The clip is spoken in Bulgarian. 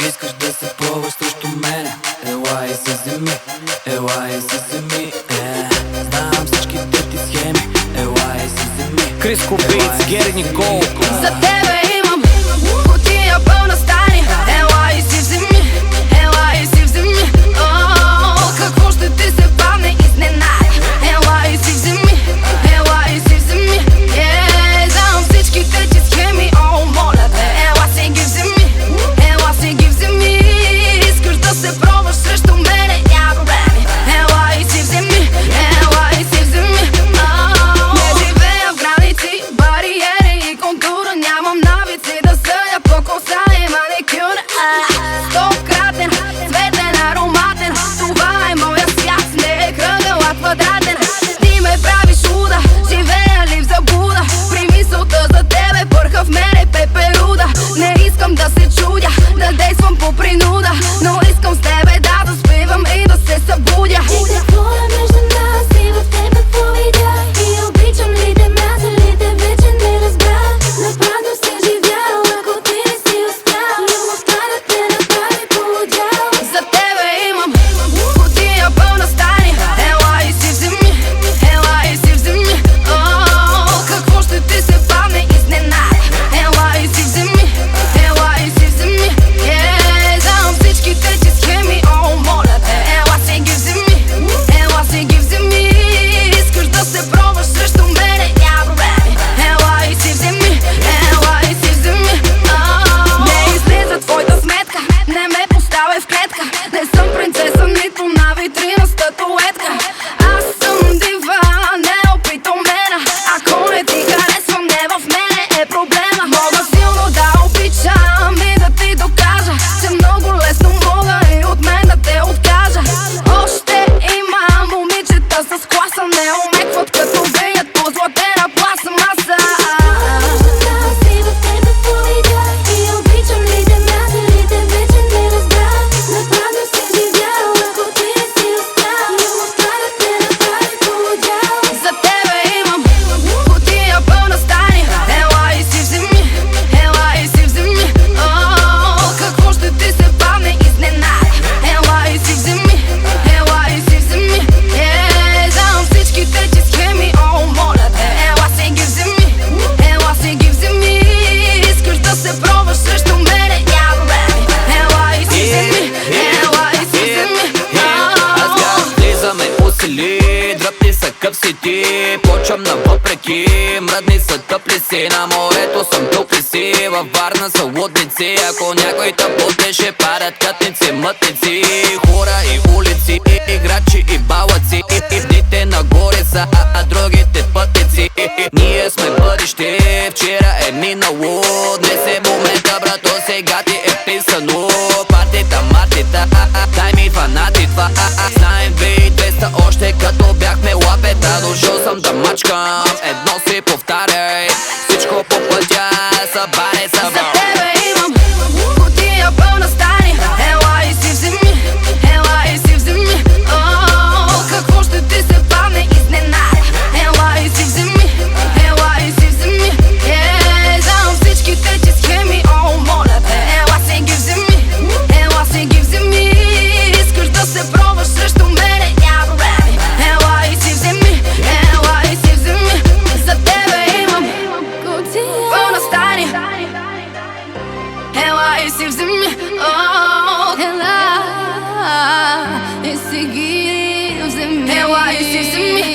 Искаш да се пробваш срещу мене? Ела и се вземи, ела и се вземи. Знам всичките ти схеми. Ела и се вземи. Криско Битс, Гери Никол. За тебе имам кутия пълна стани. Ела и си вземи, ела и си вземи. Какво ще ти се падне изненада? Ела и си вземи, ела и си вземи. Знам всичките ти схеми, моля те. Ела си ги вземи, ела си ги вземи. Искаш да се пробваш срещу мене, няма проблеми. Ела и си вземи, ела и си вземи. Не живея в граници, бариери и контура. Нямам навици да съдя по коса и маникюр. Стократен, цветен, ароматен. Това е моя свят, не е кръгъл, а квадратен. Ти ме правиш луда, живея ли в заблуда? При мисълта за тебе пърха в мене пеперуда. Не искам да се чудя, да действам по принуда, но искам с тебе да заспивам и да се събудя. И какво е между нас и в теб какво видя? И обичам ли те, мразя ли те, вече не разбрах. Напразно си живял, ако ти не си успял. Любовта да те направи полудял. За тебе имам кутия пълна стани. Ела и си вземи, ела и си вземи. Какво ще ти се падне изненада? Ела и си вземи, ела и си вземи. Знам всичките ти схеми, моля те. Ела си ги вземи, ела си ги вземи. Искаш да се пробваш срещу мене, няма проблеми. Ела и си вземи, ела и си вземи. Не излиза твоята сметка, не ме поставяй в клетка. Не съм принцеса, нито на витрина статуетка. Аз съм дива, неопитомена. Ако не ти харесвам, не в мене е проблема. Мога силно да обичам и да ти докажа, че много лесно мога и от мен да те откажа. Още има момичета с класа, не омекват като веят по златена пластмаса. Нас и в теб какво видя? И обичам ли те, мразя ли те, вече не разбрах. Напразно си живял, ако ти не си успял. Любовта да те направи полудял. За тебе имам кутия пълна стани. Ела и си вземи, ела и си вземи. Какво ще ти се падне изненада? Ела и си вземи, ела и си вземи. Знам всичките ти схеми, моля те. Ела си ги вземи, ела си ги вземи. Искаш да се пробваш срещу мене, няма проблеми. Ела и си вземи, ела и си вземи. Аз как влизаме усили, дръпни са къв си ти. Почвам на въпреки, мръдни са тъпли си. На морето съм тупли си, във Варна са лудници. Ако някой тъпоте ще падат кътници, мътници. Хора и улици, играчи и балъци. Дните нагоре са, а другите пътници. Ние сме бъдеще, вчера е минало. Днес е момента, брато, сега ти е писано. Партита, мартита, дай ми фанати това. Знаем 2200 още като бяхме лапета. Дошъл съм да мачкам, едно си повтаряй. Всичко по пътя, събаре За събар. тебе имам кутия пълна стани. Ела и си вземи, ела и си вземи. Какво ще ти се падне изненада? Ела и си вземи, ела и си вземи. Знам всичките ти схеми, моля те. Ела си ги вземи, ела си ги вземи. Искаш да се пробваш срещу мене, няма проблеми. Ела и си вземи, ела и си вземи. За тебе имам пълна стани. Ела и си вземи, ела и си ги вземи. Ела и си вземи.